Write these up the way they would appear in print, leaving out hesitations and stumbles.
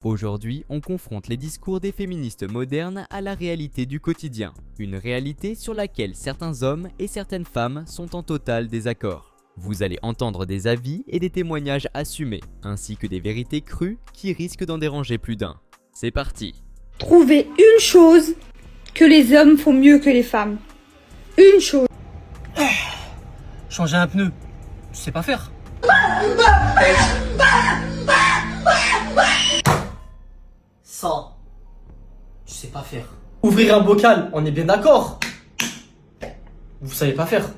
Aujourd'hui, on confronte les discours des féministes modernes à la réalité du quotidien. Une réalité sur laquelle certains hommes et certaines femmes sont en total désaccord. Vous allez entendre des avis et des témoignages assumés, ainsi que des vérités crues qui risquent d'en déranger plus d'un. C'est parti! Trouver une chose que les hommes font mieux que les femmes. Une chose. Changer un pneu, tu sais pas faire. Ça, tu sais pas faire. Ouvrir un bocal, on est bien d'accord. Vous savez pas faire.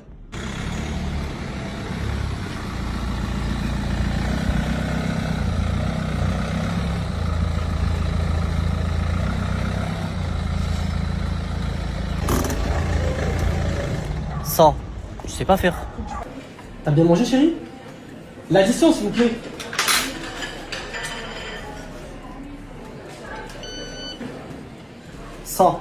Ça, tu sais pas faire. T'as bien mangé, chérie? L'addition, s'il vous plaît. Ça,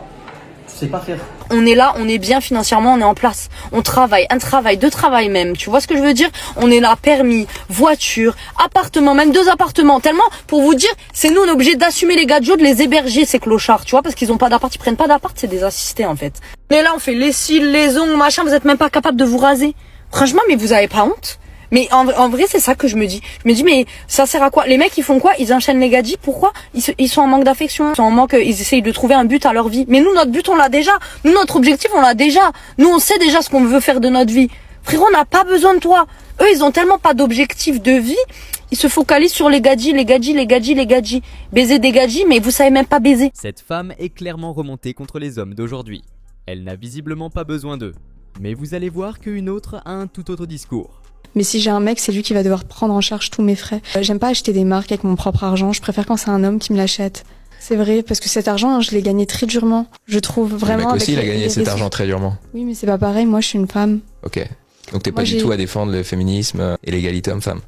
tu sais pas faire. On est là, on est bien financièrement, on est en place. On travaille, un travail, deux travails même. Tu vois ce que je veux dire? On est là, permis, voiture, appartement, même 2 appartements. Tellement, pour vous dire, c'est nous, on est obligé d'assumer les gadgets, de les héberger, ces clochards. Tu vois, parce qu'ils ont pas d'appart, ils prennent pas d'appart, c'est des assistés en fait. On est là, on fait les cils, les ongles, machin, vous êtes même pas capable de vous raser. Franchement, mais vous avez pas honte? Mais en vrai, c'est ça que je me dis. Je me dis, mais ça sert à quoi? Les mecs, ils font quoi? Ils enchaînent les gadgets. Pourquoi? Ils sont en manque d'affection. Ils sont en manque, ils essayent de trouver un but à leur vie. Mais nous, notre but, on l'a déjà. Nous, notre objectif, on l'a déjà. Nous, on sait déjà ce qu'on veut faire de notre vie. Frérot, on n'a pas besoin de toi. Eux, ils ont tellement pas d'objectif de vie. Ils se focalisent sur les gadgets, les gadgets, les gadgets, les gadgets. Baiser des gadgets, mais vous savez même pas baiser. Cette femme est clairement remontée contre les hommes d'aujourd'hui. Elle n'a visiblement pas besoin d'eux. Mais vous allez voir qu'une autre a un tout autre discours. Mais si j'ai un mec, c'est lui qui va devoir prendre en charge tous mes frais. J'aime pas acheter des marques avec mon propre argent, je préfère quand c'est un homme qui me l'achète. C'est vrai, parce que cet argent, je l'ai gagné très durement. Je trouve vraiment... Le mec aussi, il a gagné cet argent très durement. Oui, mais c'est pas pareil, moi je suis une femme. Ok. Donc t'es pas du tout à défendre le féminisme et l'égalité homme-femme.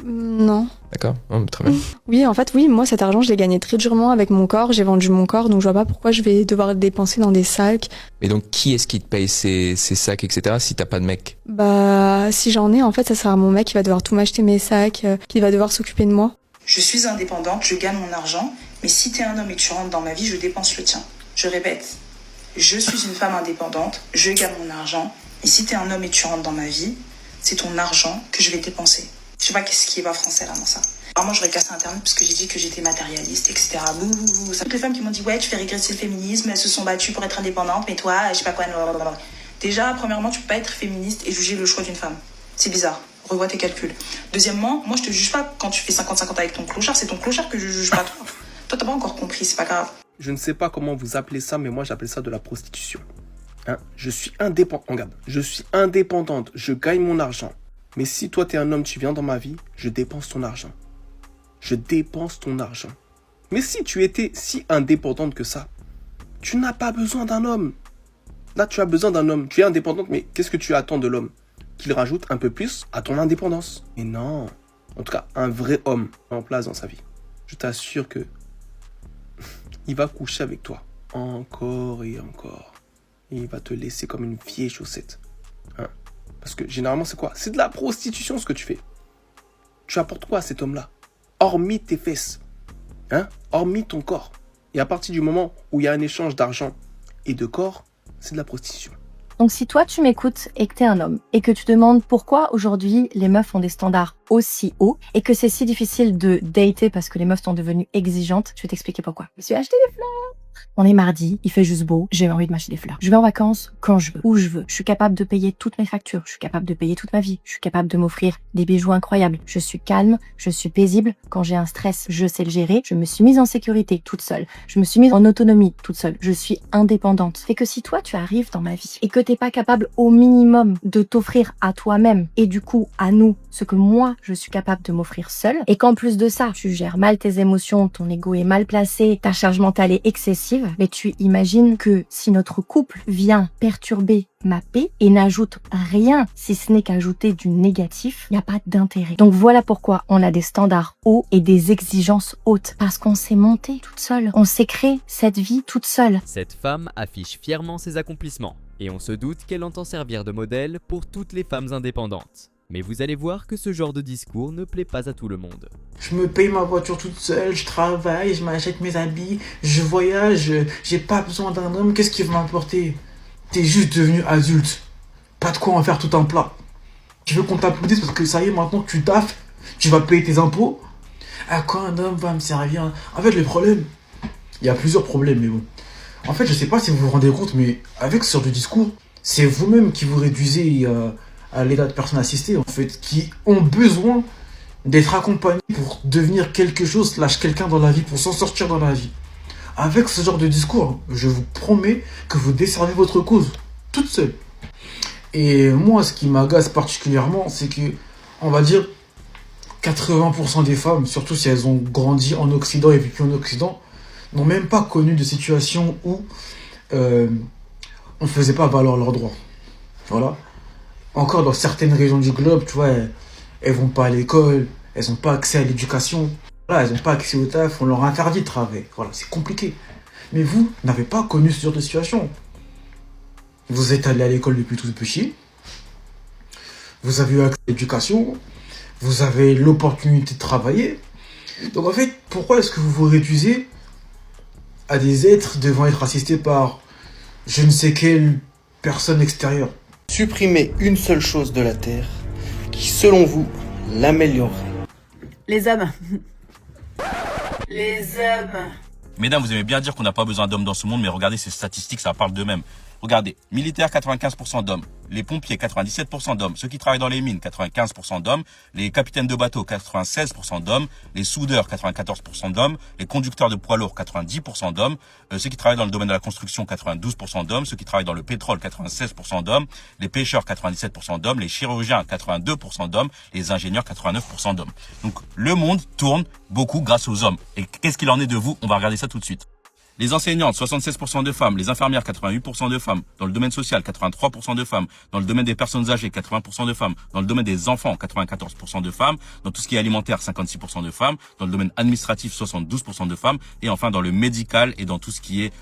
Non. D'accord, oh, très bien. Oui, en fait, oui, moi cet argent, je l'ai gagné très durement avec mon corps, j'ai vendu mon corps, donc je vois pas pourquoi je vais devoir le dépenser dans des sacs. Mais donc qui est-ce qui te paye ces sacs, etc. si t'as pas de mec? Bah, si j'en ai, en fait, ça sera mon mec qui va devoir tout m'acheter mes sacs, qui va devoir s'occuper de moi. Je suis indépendante, je gagne mon argent, mais si t'es un homme et que tu rentres dans ma vie, je dépense le tien. Je répète, je suis une femme indépendante, je gagne mon argent, et si t'es un homme et tu rentres dans ma vie, c'est ton argent que je vais dépenser. Je sais pas qu'est-ce qui est pas français là dans ça. Alors moi j'aurais cassé internet parce que j'ai dit que j'étais matérialiste, etc. Toutes les femmes qui m'ont dit ouais tu fais régresser le féminisme, elles se sont battues pour être indépendantes, mais toi je sais pas quoi. Blablabla. Déjà premièrement tu peux pas être féministe et juger le choix d'une femme. C'est bizarre. Revois tes calculs. Deuxièmement, moi je te juge pas quand tu fais 50-50 avec ton clochard, c'est ton clochard que je juge pas toi. Toi t'as pas encore compris, c'est pas grave. Je ne sais pas comment vous appelez ça, mais moi j'appelle ça de la prostitution. Hein, je suis indépendante, regarde, je suis indépendante, je gagne mon argent. Mais si toi t'es un homme, tu viens dans ma vie, je dépense ton argent. Je dépense ton argent. Mais si tu étais si indépendante que ça, tu n'as pas besoin d'un homme. Là, tu as besoin d'un homme. Tu es indépendante, mais qu'est-ce que tu attends de l'homme? Qu'il rajoute un peu plus à ton indépendance. Mais non. En tout cas, un vrai homme en place dans sa vie. Je t'assure que il va coucher avec toi. Encore et encore. Et il va te laisser comme une vieille chaussette. Hein? Parce que généralement, c'est quoi? C'est de la prostitution ce que tu fais. Tu apportes quoi à cet homme-là? Hormis tes fesses. Hein? Hormis ton corps. Et à partir du moment où il y a un échange d'argent et de corps, c'est de la prostitution. Donc si toi tu m'écoutes et que t'es un homme et que tu te demandes pourquoi aujourd'hui les meufs ont des standards aussi hauts et que c'est si difficile de dater parce que les meufs sont devenues exigeantes, je vais t'expliquer pourquoi. Je me suis acheté des fleurs. On est mardi, il fait juste beau, j'ai envie de m'acheter des fleurs. Je vais en vacances quand je veux, où je veux. Je suis capable de payer toutes mes factures, je suis capable de payer toute ma vie, je suis capable de m'offrir des bijoux incroyables. Je suis calme, je suis paisible. Quand j'ai un stress, je sais le gérer. Je me suis mise en sécurité toute seule. Je me suis mise en autonomie toute seule. Je suis indépendante. Fait que si toi tu arrives dans ma vie et que t'es pas capable au minimum de t'offrir à toi-même et du coup à nous ce que moi je suis capable de m'offrir seule et qu'en plus de ça tu gères mal tes émotions, ton ego est mal placé, ta charge mentale est excessive, mais tu imagines que si notre couple vient perturber ma paix et n'ajoute rien si ce n'est qu'ajouter du négatif, il n'y a pas d'intérêt. Donc voilà pourquoi on a des standards hauts et des exigences hautes. Parce qu'on s'est monté toute seule. On s'est créé cette vie toute seule. Cette femme affiche fièrement ses accomplissements et on se doute qu'elle entend servir de modèle pour toutes les femmes indépendantes. Mais vous allez voir que ce genre de discours ne plaît pas à tout le monde. Je me paye ma voiture toute seule, je travaille, je m'achète mes habits, je voyage, j'ai pas besoin d'un homme, qu'est-ce qu'il va m'apporter? T'es juste devenu adulte. Pas de quoi en faire tout un plat. Tu veux qu'on t'applaudisse parce que ça y est, maintenant que tu taffes, tu vas payer tes impôts? À quoi un homme va me servir? En fait, le problème, il y a plusieurs problèmes, mais bon. En fait, je sais pas si vous vous rendez compte, mais avec ce genre de discours, c'est vous-même qui vous réduisez à l'état de personnes assistées, en fait, qui ont besoin d'être accompagnés pour devenir quelque chose, quelqu'un dans la vie, pour s'en sortir dans la vie. Avec ce genre de discours, je vous promets que vous desservez votre cause, toute seule. Et moi, ce qui m'agace particulièrement, c'est que, on va dire, 80% des femmes, surtout si elles ont grandi en Occident et vécu en Occident, n'ont même pas connu de situation où on ne faisait pas valoir leurs droits. Voilà. Encore dans certaines régions du globe, tu vois, elles vont pas à l'école, elles n'ont pas accès à l'éducation, voilà, elles n'ont pas accès au taf, on leur interdit de travailler. Voilà, c'est compliqué. Mais vous n'avez pas connu ce genre de situation. Vous êtes allé à l'école depuis tout petit, vous avez eu accès à l'éducation, vous avez l'opportunité de travailler. Donc en fait, pourquoi est-ce que vous vous réduisez à des êtres devant être assistés par je ne sais quelle personne extérieure? Supprimez une seule chose de la Terre qui, selon vous, l'améliorerait. Les hommes. Les hommes. Mesdames, vous aimez bien dire qu'on n'a pas besoin d'hommes dans ce monde, mais regardez ces statistiques, ça parle d'eux-mêmes. Regardez, militaires 95% d'hommes, les pompiers 97% d'hommes, ceux qui travaillent dans les mines 95% d'hommes, les capitaines de bateau 96% d'hommes, les soudeurs 94% d'hommes, les conducteurs de poids lourds 90% d'hommes, ceux qui travaillent dans le domaine de la construction 92% d'hommes, ceux qui travaillent dans le pétrole 96% d'hommes, les pêcheurs 97% d'hommes, les chirurgiens 82% d'hommes, les ingénieurs 89% d'hommes. Donc le monde tourne beaucoup grâce aux hommes. Et qu'est-ce qu'il en est de vous? On va regarder ça tout de suite. Les enseignantes, 76% de femmes. Les infirmières, 88% de femmes. Dans le domaine social, 83% de femmes. Dans le domaine des personnes âgées, 80% de femmes. Dans le domaine des enfants, 94% de femmes. Dans tout ce qui est alimentaire, 56% de femmes. Dans le domaine administratif, 72% de femmes. Et enfin, dans le médical et dans tout ce qui est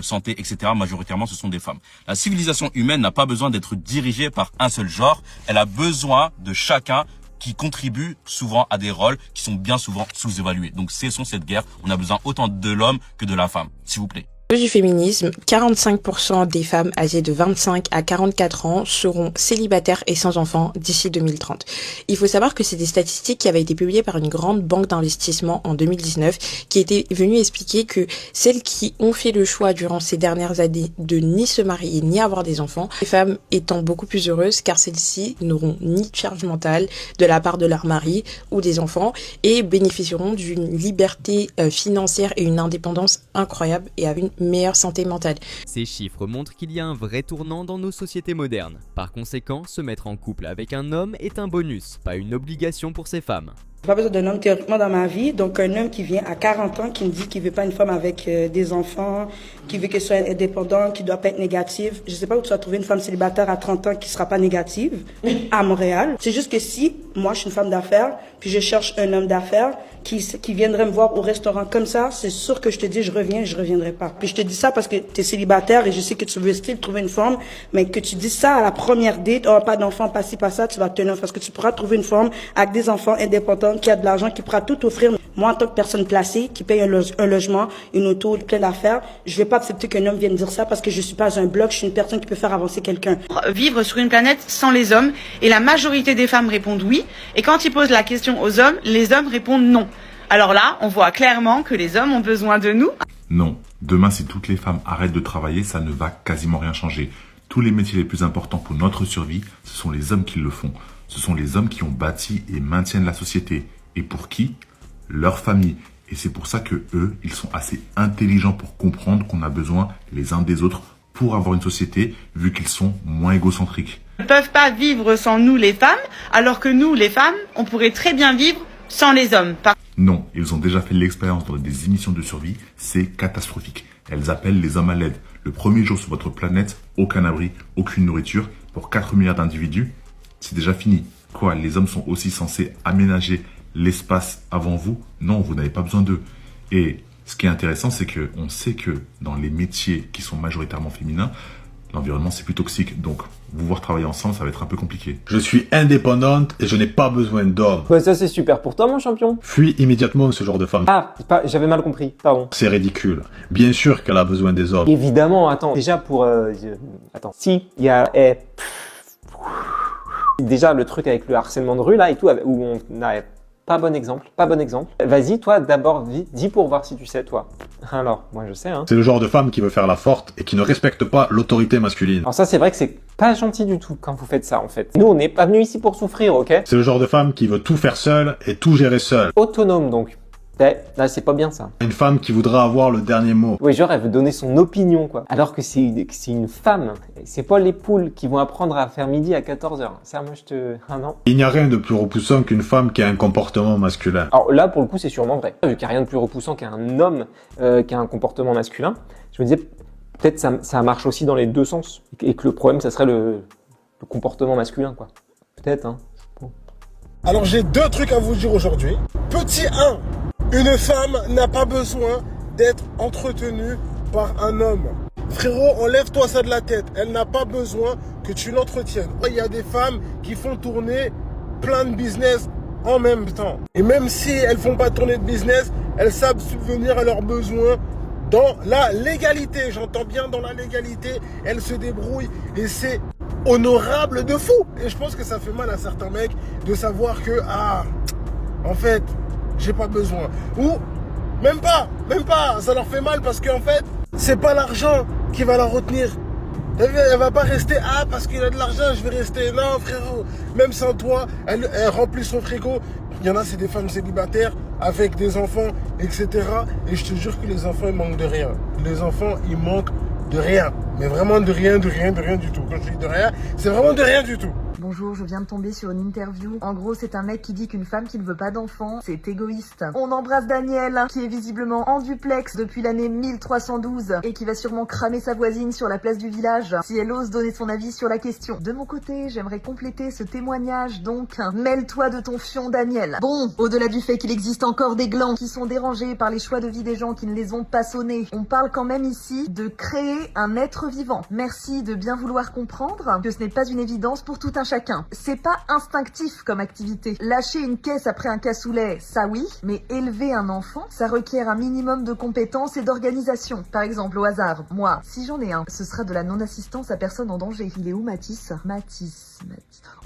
santé, etc., majoritairement, ce sont des femmes. La civilisation humaine n'a pas besoin d'être dirigée par un seul genre. Elle a besoin de chacun qui contribuent souvent à des rôles qui sont bien souvent sous-évalués. Donc cessons cette guerre, on a besoin autant de l'homme que de la femme, s'il vous plaît. Du féminisme, 45% des femmes âgées de 25 à 44 ans seront célibataires et sans enfants d'ici 2030. Il faut savoir que c'est des statistiques qui avaient été publiées par une grande banque d'investissement en 2019 qui était venue expliquer que celles qui ont fait le choix durant ces dernières années de ni se marier ni avoir des enfants, les femmes étant beaucoup plus heureuses car celles-ci n'auront ni de charge mentale de la part de leur mari ou des enfants et bénéficieront d'une liberté financière et une indépendance incroyable et avec une meilleure santé mentale. Ces chiffres montrent qu'il y a un vrai tournant dans nos sociétés modernes. Par conséquent, se mettre en couple avec un homme est un bonus, pas une obligation pour ces femmes. J'ai pas besoin d'un homme théoriquement dans ma vie, donc un homme qui vient à 40 ans, qui me dit qu'il veut pas une femme avec des enfants, qui veut qu'elle soit indépendante, qui doit pas être négative. Je sais pas où tu vas trouver une femme célibataire à 30 ans qui sera pas négative à Montréal. C'est juste que si moi je suis une femme d'affaires, puis je cherche un homme d'affaires qui viendrait me voir au restaurant comme ça, c'est sûr que je te dis je reviendrai pas. Puis je te dis ça parce que tu es célibataire et je sais que tu veux essayer de trouver une femme, mais que tu dis ça à la première date, oh pas d'enfant, pas ci, pas ça, tu vas te tenir parce que tu pourras trouver une femme avec des enfants indépendants, qui a de l'argent, qui pourra tout offrir. Moi, en tant que personne placée, qui paye un logement, une auto, plein d'affaires, je vais pas accepter qu'un homme vienne dire ça parce que je suis pas un bloc, je suis une personne qui peut faire avancer quelqu'un. Vivre sur une planète sans les hommes, et la majorité des femmes répondent oui, et quand ils posent la question aux hommes, les hommes répondent non. Alors là, on voit clairement que les hommes ont besoin de nous. Non, demain si toutes les femmes arrêtent de travailler, ça ne va quasiment rien changer. Tous les métiers les plus importants pour notre survie, ce sont les hommes qui le font. Ce sont les hommes qui ont bâti et maintiennent la société. Et pour qui? Leur famille. Et c'est pour ça que eux, ils sont assez intelligents pour comprendre qu'on a besoin les uns des autres pour avoir une société, vu qu'ils sont moins égocentriques. Ils ne peuvent pas vivre sans nous les femmes, alors que nous les femmes, on pourrait très bien vivre sans les hommes. Non, ils ont déjà fait l'expérience dans des émissions de survie, c'est catastrophique. Elles appellent les hommes à l'aide. Le premier jour sur votre planète, aucun abri, aucune nourriture, pour 4 milliards d'individus, c'est déjà fini. Quoi, les hommes sont aussi censés aménager l'espace avant vous? Non, vous n'avez pas besoin d'eux. Et ce qui est intéressant, c'est qu'on sait que dans les métiers qui sont majoritairement féminins, L'environnement, c'est plus toxique, donc vous voir travailler ensemble, ça va être un peu compliqué. Je suis indépendante et je n'ai pas besoin d'hommes. Bah ça c'est super pour toi mon champion. Fuis immédiatement ce genre de femme. Ah, j'avais mal compris, pardon. C'est ridicule. Bien sûr qu'elle a besoin des hommes. Évidemment, attends, déjà pour... Attends, si, il y a... Déjà le truc avec le harcèlement de rue là et tout, où on n'a pas bon exemple. Vas-y, toi d'abord, dis pour voir si tu sais, toi. Alors, moi je sais, hein. C'est le genre de femme qui veut faire la forte et qui ne respecte pas l'autorité masculine. Alors ça, c'est vrai que c'est pas gentil du tout quand vous faites ça, en fait. Nous, on n'est pas venus ici pour souffrir, ok? C'est le genre de femme qui veut tout faire seule et tout gérer seule. Autonome, donc. Là, c'est pas bien, ça. Une femme qui voudra avoir le dernier mot. Oui, genre, elle veut donner son opinion, quoi. Alors que c'est une femme. C'est pas les poules qui vont apprendre à faire midi à 14h. Ça, moi, Ah non. Il n'y a rien de plus repoussant qu'une femme qui a un comportement masculin. Alors là, pour le coup, c'est sûrement vrai. Vu qu'il n'y a rien de plus repoussant qu'un homme qui a un comportement masculin, je me disais, peut-être ça marche aussi dans les deux sens. Et que le problème, ça serait le comportement masculin, quoi. Peut-être, hein. Bon. Alors, j'ai deux trucs à vous dire aujourd'hui. Petit 1. Une femme n'a pas besoin d'être entretenue par un homme. Frérot, enlève-toi ça de la tête. Elle n'a pas besoin que tu l'entretiennes. Il y a des femmes qui font tourner plein de business en même temps. Et même si elles font pas tourner de business, elles savent subvenir à leurs besoins dans la légalité. J'entends bien dans la légalité. Elles se débrouillent et c'est honorable de fou. Et je pense que ça fait mal à certains mecs de savoir que, en fait, j'ai pas besoin. Ou même pas, ça leur fait mal parce qu'en fait, c'est pas l'argent qui va la retenir. Elle va pas rester, parce qu'il a de l'argent, je vais rester. Non, frérot, même sans toi, elle remplit son frigo. Il y en a, c'est des femmes célibataires avec des enfants, etc. Et je te jure que les enfants, ils manquent de rien. Les enfants, ils manquent de rien. Mais vraiment de rien du tout. Quand je dis de rien, c'est vraiment de rien du tout. Bonjour, je viens de tomber sur une interview. En gros, c'est un mec qui dit qu'une femme qui ne veut pas d'enfant, c'est égoïste. On embrasse Daniel, qui est visiblement en duplex depuis l'année 1312 et qui va sûrement cramer sa voisine sur la place du village si elle ose donner son avis sur la question. De mon côté, j'aimerais compléter ce témoignage, donc mêle-toi de ton fion, Daniel. Bon, au-delà du fait qu'il existe encore des glands qui sont dérangés par les choix de vie des gens qui ne les ont pas sonnés, on parle quand même ici de créer un être vivant. Merci de bien vouloir comprendre que ce n'est pas une évidence pour tout un chacun. C'est pas instinctif comme activité. Lâcher une caisse après un cassoulet, ça oui, mais élever un enfant, ça requiert un minimum de compétences et d'organisation. Par exemple, au hasard, moi, si j'en ai un, ce sera de la non-assistance à personne en danger. Il est où, Mathis? Mathis.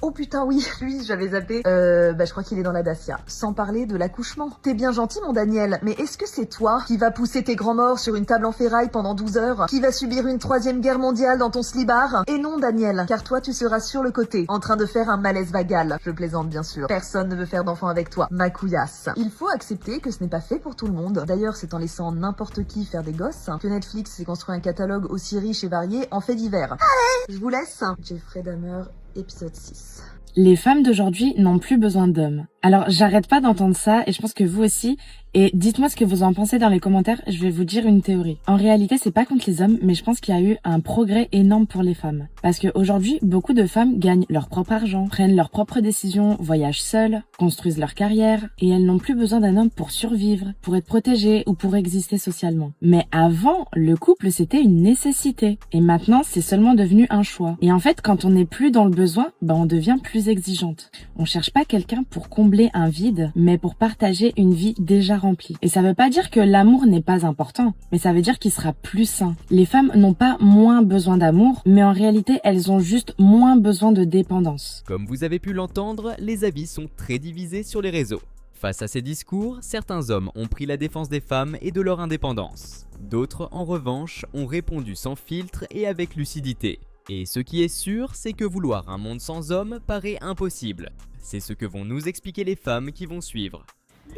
Oh putain, oui, lui, j'avais zappé. Je crois qu'il est dans la Dacia. Sans parler de l'accouchement. T'es bien gentil, mon Daniel, mais est-ce que c'est toi qui va pousser tes grands morts sur une table en ferraille pendant 12 heures, qui va subir une 3e guerre mondiale dans ton slibard? Et non, Daniel, car toi, tu seras sur le côté, en train de faire un malaise vagal. Je plaisante, bien sûr. Personne ne veut faire d'enfant avec toi, ma couillasse. Il faut accepter que ce n'est pas fait pour tout le monde. D'ailleurs, c'est en laissant n'importe qui faire des gosses que Netflix s'est construit un catalogue aussi riche et varié en faits divers. Allez, je vous laisse. Jeffrey Dahmer, épisode 6. Les femmes d'aujourd'hui n'ont plus besoin d'hommes. Alors, j'arrête pas d'entendre ça et je pense que vous aussi. Et dites-moi ce que vous en pensez dans les commentaires, je vais vous dire une théorie. En réalité, c'est pas contre les hommes, mais je pense qu'il y a eu un progrès énorme pour les femmes. Parce qu'aujourd'hui, beaucoup de femmes gagnent leur propre argent, prennent leurs propres décisions, voyagent seules, construisent leur carrière, et elles n'ont plus besoin d'un homme pour survivre, pour être protégées ou pour exister socialement. Mais avant, le couple, c'était une nécessité. Et maintenant, c'est seulement devenu un choix. Et en fait, quand on n'est plus dans le besoin, on devient plus exigeante. On cherche pas quelqu'un pour combler un vide, mais pour partager une vie déjà remplie. Et ça veut pas dire que l'amour n'est pas important, mais ça veut dire qu'il sera plus sain. Les femmes n'ont pas moins besoin d'amour, mais en réalité, elles ont juste moins besoin de dépendance. Comme vous avez pu l'entendre, les avis sont très divisés sur les réseaux. Face à ces discours, certains hommes ont pris la défense des femmes et de leur indépendance. D'autres, en revanche, ont répondu sans filtre et avec lucidité. Et ce qui est sûr, c'est que vouloir un monde sans hommes paraît impossible. C'est ce que vont nous expliquer les femmes qui vont suivre.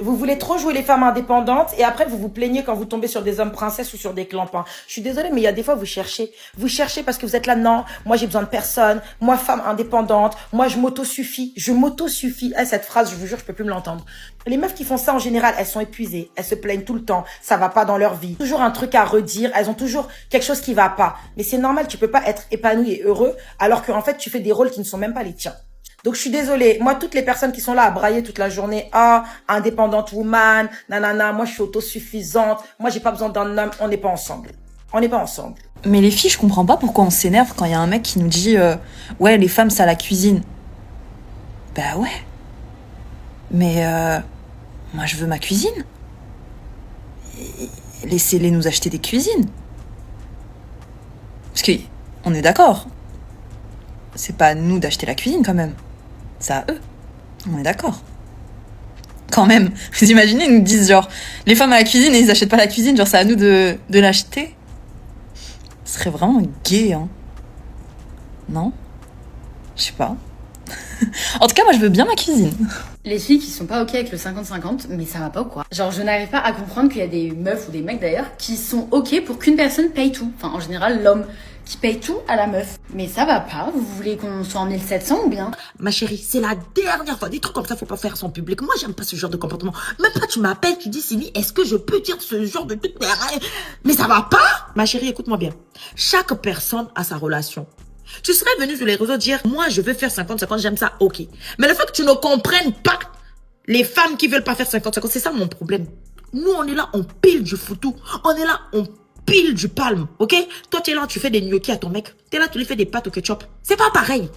Vous voulez trop jouer les femmes indépendantes et après vous vous plaignez quand vous tombez sur des hommes princesses ou sur des clampins. Je suis désolée, mais il y a des fois vous cherchez parce que vous êtes là, non, moi j'ai besoin de personne, moi femme indépendante, moi je m'auto-suffis. Cette phrase, je vous jure, je peux plus me l'entendre. Les meufs qui font ça en général, elles sont épuisées, elles se plaignent tout le temps, ça va pas dans leur vie. Toujours un truc à redire, elles ont toujours quelque chose qui va pas. Mais c'est normal, tu peux pas être épanoui et heureux alors qu'en fait tu fais des rôles qui ne sont même pas les tiens. Donc je suis désolée, moi toutes les personnes qui sont là à brailler toute la journée, indépendante woman, nanana, moi je suis autosuffisante, moi j'ai pas besoin d'un homme, on n'est pas ensemble. Mais les filles, je comprends pas pourquoi on s'énerve quand il y a un mec qui nous dit ouais, les femmes, ça la cuisine. Bah ouais. Mais moi, je veux ma cuisine. Laissez-les nous acheter des cuisines. Parce que, on est d'accord. C'est pas à nous d'acheter la cuisine, quand même. C'est à eux. On est d'accord. Quand même. Vous imaginez, ils nous disent genre, les femmes à la cuisine et ils achètent pas la cuisine, genre c'est à nous de l'acheter. Ce serait vraiment gay, hein. Non? Je sais pas. En tout cas, moi je veux bien ma cuisine. Les filles qui sont pas ok avec le 50-50, mais ça va pas ou quoi? Genre, je n'arrive pas à comprendre qu'il y a des meufs ou des mecs d'ailleurs qui sont ok pour qu'une personne paye tout. Enfin, en général, l'homme qui paye tout à la meuf. Mais ça va pas, vous voulez qu'on soit en 1700 ou bien? Ma chérie, c'est la dernière fois. Des trucs comme ça, faut pas faire son public. Moi, j'aime pas ce genre de comportement. Même pas, tu m'appelles, tu dis, Sylvie, est-ce que je peux dire ce genre de truc? Mais ça va pas? Ma chérie, écoute-moi bien. Chaque personne a sa relation. Tu serais venu sur les réseaux dire, moi, je veux faire 50-50, j'aime ça, ok. Mais le fait que tu ne comprennes pas les femmes qui veulent pas faire 50-50, c'est ça mon problème. Nous, on est là, on pile du foutou. On est là, on pile du palme, ok? Toi, tu es là, tu fais des gnocchis à ton mec. Tu es là, tu lui fais des pâtes au ketchup. C'est pas pareil.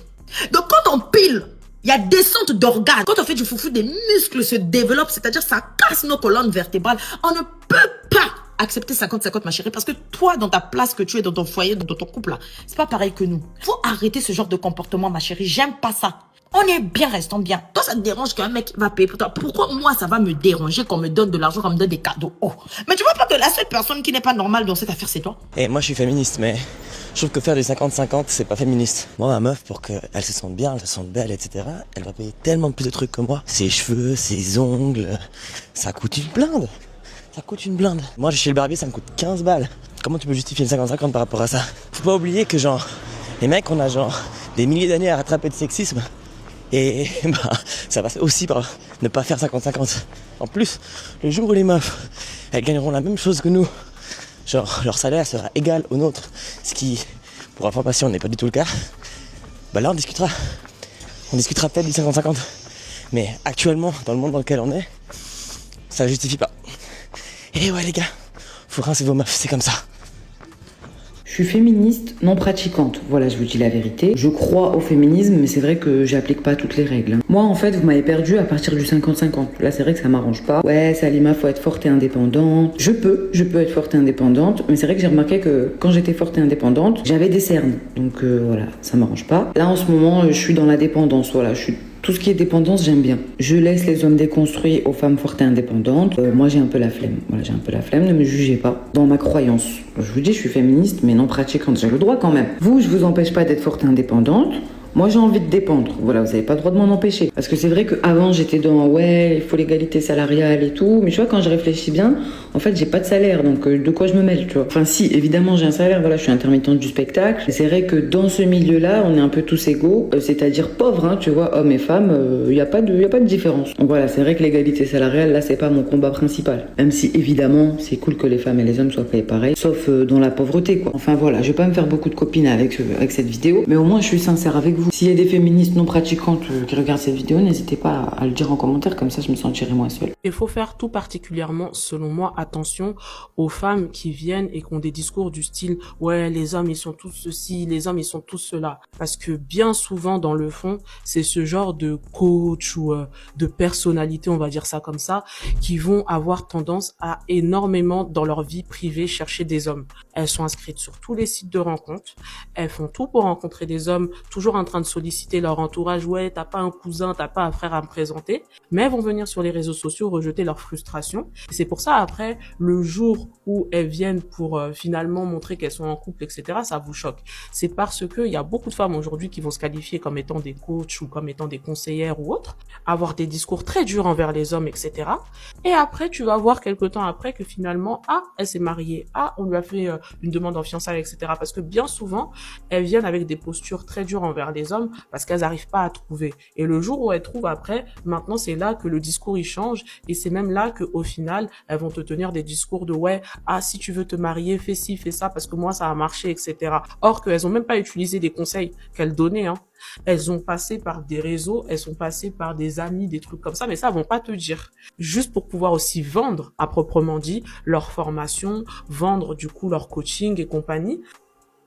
Donc, quand on pile, il y a descente d'organes. Quand on fait du foufou, des muscles se développent, c'est-à-dire ça casse nos colonnes vertébrales. On ne peut pas accepter 50-50, ma chérie, parce que toi, dans ta place que tu es, dans ton foyer, dans ton couple, là, c'est pas pareil que nous. Faut arrêter ce genre de comportement, ma chérie. J'aime pas ça. On est bien, restons bien. Toi, ça te dérange qu'un mec va payer pour toi. Pourquoi moi, ça va me déranger qu'on me donne de l'argent, qu'on me donne des cadeaux? Oh. Mais tu vois pas que la seule personne qui n'est pas normale dans cette affaire, c'est toi? Et moi, je suis féministe, mais je trouve que faire du 50-50, c'est pas féministe. Moi, ma meuf, pour qu'elle se sente bien, elle se sente belle, etc., elle va payer tellement plus de trucs que moi. Ses cheveux, ses ongles, ça coûte une blinde. Ça coûte une blinde. Moi, chez le barbier, ça me coûte 15 balles. Comment tu peux justifier le 50-50 par rapport à ça? Faut pas oublier que, genre, les mecs, on a, genre, des milliers d'années à rattraper de sexisme. Et bah, ça passe aussi par ne pas faire 50-50. En plus, le jour où les meufs, elles gagneront la même chose que nous, genre leur salaire sera égal au nôtre, ce qui, pour information, n'est pas du tout le cas, bah là on discutera. On discutera peut-être du 50-50. Mais actuellement, dans le monde dans lequel on est, ça ne justifie pas. Et ouais les gars, faut rincer vos meufs, c'est comme ça. Je suis féministe non pratiquante, voilà, je vous dis la vérité. Je crois au féminisme, mais c'est vrai que j'applique pas toutes les règles. Moi, en fait, vous m'avez perdu à partir du 50-50. Là, c'est vrai que ça m'arrange pas. Ouais, Salima, faut être forte et indépendante. Je peux être forte et indépendante, mais c'est vrai que j'ai remarqué que quand j'étais forte et indépendante, j'avais des cernes. Donc voilà, ça m'arrange pas. Là, en ce moment, je suis dans la dépendance, voilà, tout ce qui est dépendance, j'aime bien. Je laisse les hommes déconstruits aux femmes fortes et indépendantes. Moi, j'ai un peu la flemme. Voilà, j'ai un peu la flemme, ne me jugez pas. Dans ma croyance, je vous dis, je suis féministe, mais non pratiquante. J'ai le droit quand même. Vous, je vous empêche pas d'être forte et indépendante. Moi, j'ai envie de dépendre. Voilà, vous avez pas le droit de m'en empêcher. Parce que c'est vrai qu'avant, j'étais dans, ouais, il faut l'égalité salariale et tout. Mais tu vois, quand je réfléchis bien, en fait, j'ai pas de salaire. Donc, de quoi je me mêle, tu vois? Enfin, si, évidemment, j'ai un salaire. Voilà, je suis intermittente du spectacle. Et c'est vrai que dans ce milieu-là, on est un peu tous égaux. C'est-à-dire pauvres, hein, tu vois, hommes et femmes, il y a pas de différence. Donc voilà, c'est vrai que l'égalité salariale, là, c'est pas mon combat principal. Même si, évidemment, c'est cool que les femmes et les hommes soient payés pareil. Sauf dans la pauvreté, quoi. Enfin, voilà, je vais pas me faire beaucoup de copines avec cette vidéo. Mais au moins, je suis sincère avec vous. S'il y a des féministes non pratiquantes qui regardent cette vidéo, n'hésitez pas à le dire en commentaire, comme ça je me sentirai moins seule. Il faut faire tout particulièrement, selon moi, attention aux femmes qui viennent et qui ont des discours du style « ouais, les hommes ils sont tous ceci, les hommes ils sont tous cela ». Parce que bien souvent, dans le fond, c'est ce genre de coach ou de personnalité, on va dire ça comme ça, qui vont avoir tendance à énormément, dans leur vie privée, chercher des hommes. Elles sont inscrites sur tous les sites de rencontres, elles font tout pour rencontrer des hommes, toujours en train de solliciter leur entourage, ouais, t'as pas un cousin, t'as pas un frère à me présenter, mais elles vont venir sur les réseaux sociaux rejeter leur frustration. Et c'est pour ça, après, le jour où elles viennent pour finalement montrer qu'elles sont en couple, etc., ça vous choque. C'est parce que il y a beaucoup de femmes aujourd'hui qui vont se qualifier comme étant des coachs ou comme étant des conseillères ou autres, avoir des discours très durs envers les hommes, etc. Et après, tu vas voir quelque temps après que finalement, ah, elle s'est mariée, ah, on lui a fait une demande en fiançailles, etc. Parce que bien souvent, elles viennent avec des postures très dures envers les hommes, parce qu'elles n'arrivent pas à trouver. Et le jour où elles trouvent après, maintenant c'est là que le discours il change, et c'est même là que au final elles vont te tenir des discours de ouais, ah si tu veux te marier, fais ci, fais ça, parce que moi ça a marché, etc. Or qu'elles ont même pas utilisé des conseils qu'elles donnaient, hein. Elles ont passé par des réseaux, elles sont passées par des amis, des trucs comme ça, mais ça, elles vont pas te dire. Juste pour pouvoir aussi vendre, à proprement dit, leur formation, vendre du coup leur coaching et compagnie.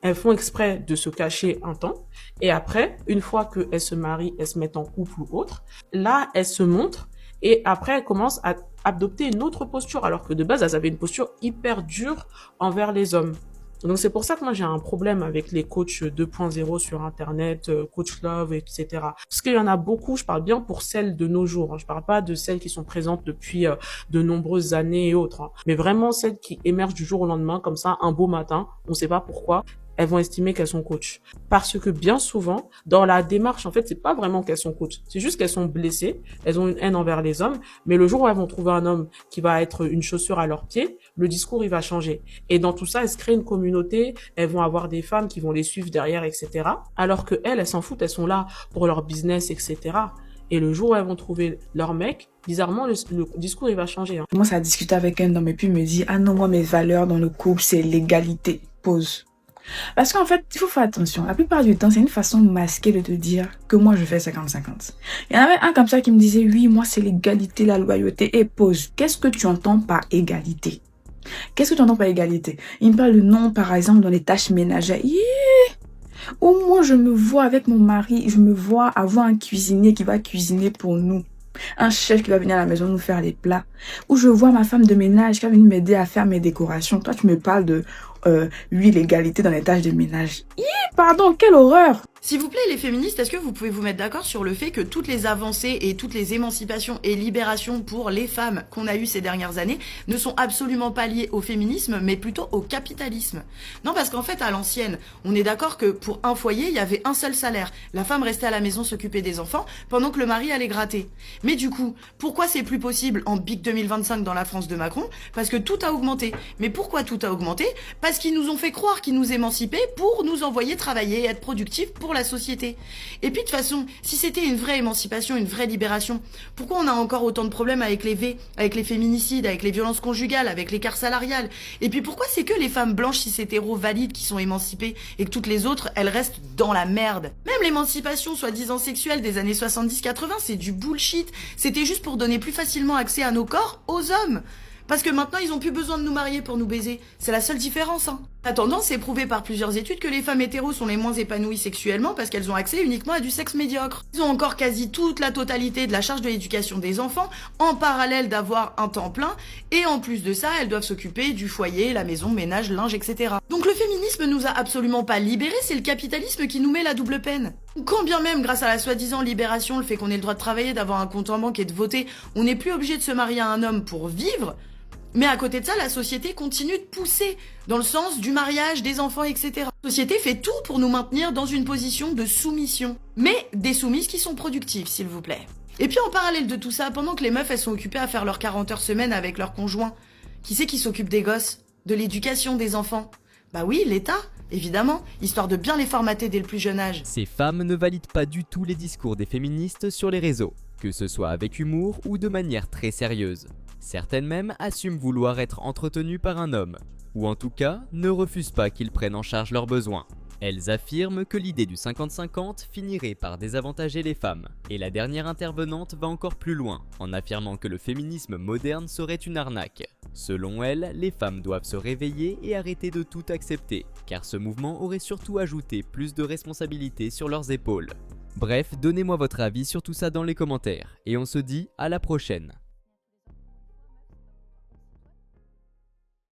elles font exprès de se cacher un temps. Et après, une fois qu'elles se marient, elles se mettent en couple ou autre, là, elles se montrent. Et après, elles commencent à adopter une autre posture, alors que de base, elles avaient une posture hyper dure envers les hommes. Donc c'est pour ça que moi j'ai un problème avec les coachs 2.0 sur internet, coach love, etc. Parce qu'il y en a beaucoup, je parle bien pour celles de nos jours, hein. Je parle pas de celles qui sont présentes depuis de nombreuses années et autres, hein. Mais vraiment celles qui émergent du jour au lendemain, comme ça, un beau matin, on sait pas pourquoi, elles vont estimer qu'elles sont coachs. Parce que bien souvent, dans la démarche, en fait, c'est pas vraiment qu'elles sont coachs. C'est juste qu'elles sont blessées, elles ont une haine envers les hommes, mais le jour où elles vont trouver un homme qui va être une chaussure à leurs pieds, le discours, il va changer. Et dans tout ça, elles se créent une communauté, elles vont avoir des femmes qui vont les suivre derrière, etc. Alors que elles s'en foutent, elles sont là pour leur business, etc. Et le jour où elles vont trouver leur mec, bizarrement, le discours, il va changer, hein. Je commence à discuter avec un homme et puis il me dit, ah non, moi, mes valeurs dans le couple, c'est l'égalité. Pause. Parce qu'en fait, il faut faire attention. La plupart du temps, c'est une façon masquée de te dire que moi, je fais 50-50. Il y en avait un comme ça qui me disait, oui, moi, c'est l'égalité, la loyauté. Et pause. Qu'est-ce que tu entends par égalité? Qu'est-ce que tu entends par égalité? Il me parle de non, par exemple, dans les tâches ménagères. Au moins, je me vois avec mon mari, je me vois avoir un cuisinier qui va cuisiner pour nous. Un chef qui va venir à la maison nous faire les plats. Ou je vois ma femme de ménage qui va venir m'aider à faire mes décorations. Toi, tu me parles de, oui, l'égalité dans les tâches de ménage. Pardon, quelle horreur! S'il vous plaît, les féministes, est-ce que vous pouvez vous mettre d'accord sur le fait que toutes les avancées et toutes les émancipations et libérations pour les femmes qu'on a eues ces dernières années ne sont absolument pas liées au féminisme, mais plutôt au capitalisme? Non, parce qu'en fait, à l'ancienne, on est d'accord que pour un foyer, il y avait un seul salaire. La femme restait à la maison s'occuper des enfants, pendant que le mari allait gratter. Mais du coup, pourquoi c'est plus possible en BIC 2025 dans la France de Macron? Parce que tout a augmenté. Mais pourquoi tout a augmenté? Parce qu'ils nous ont fait croire qu'ils nous émancipaient pour nous envoyer travailler et être productifs pour la société. Et puis de toute façon, si c'était une vraie émancipation, une vraie libération, pourquoi on a encore autant de problèmes avec les féminicides, avec les violences conjugales, avec l'écart salarial? Et puis pourquoi c'est que les femmes blanches cis-hétéro valides qui sont émancipées et que toutes les autres, elles restent dans la merde? Même l'émancipation soi-disant sexuelle des années 70-80, c'est du bullshit. C'était juste pour donner plus facilement accès à nos corps aux hommes. Parce que maintenant, ils ont plus besoin de nous marier pour nous baiser. C'est la seule différence, hein. La tendance est prouvée par plusieurs études que les femmes hétéros sont les moins épanouies sexuellement parce qu'elles ont accès uniquement à du sexe médiocre. Ils ont encore quasi toute la totalité de la charge de l'éducation des enfants, en parallèle d'avoir un temps plein, et en plus de ça, elles doivent s'occuper du foyer, la maison, ménage, linge, etc. Donc le féminisme nous a absolument pas libérés, c'est le capitalisme qui nous met la double peine. Quand bien même, grâce à la soi-disant libération, le fait qu'on ait le droit de travailler, d'avoir un compte en banque et de voter, on n'est plus obligé de se marier à un homme pour vivre. Mais à côté de ça, la société continue de pousser dans le sens du mariage, des enfants, etc. La société fait tout pour nous maintenir dans une position de soumission. Mais des soumises qui sont productives, s'il vous plaît. Et puis en parallèle de tout ça, pendant que les meufs, elles sont occupées à faire leurs 40 heures semaine avec leurs conjoints, qui c'est qui s'occupe des gosses? De l'éducation des enfants? Bah oui, l'État, évidemment, histoire de bien les formater dès le plus jeune âge. Ces femmes ne valident pas du tout les discours des féministes sur les réseaux, que ce soit avec humour ou de manière très sérieuse. Certaines même assument vouloir être entretenues par un homme, ou en tout cas ne refusent pas qu'ils prennent en charge leurs besoins. Elles affirment que l'idée du 50-50 finirait par désavantager les femmes. Et la dernière intervenante va encore plus loin, en affirmant que le féminisme moderne serait une arnaque. Selon elle, les femmes doivent se réveiller et arrêter de tout accepter, car ce mouvement aurait surtout ajouté plus de responsabilités sur leurs épaules. Bref, donnez-moi votre avis sur tout ça dans les commentaires, et on se dit à la prochaine.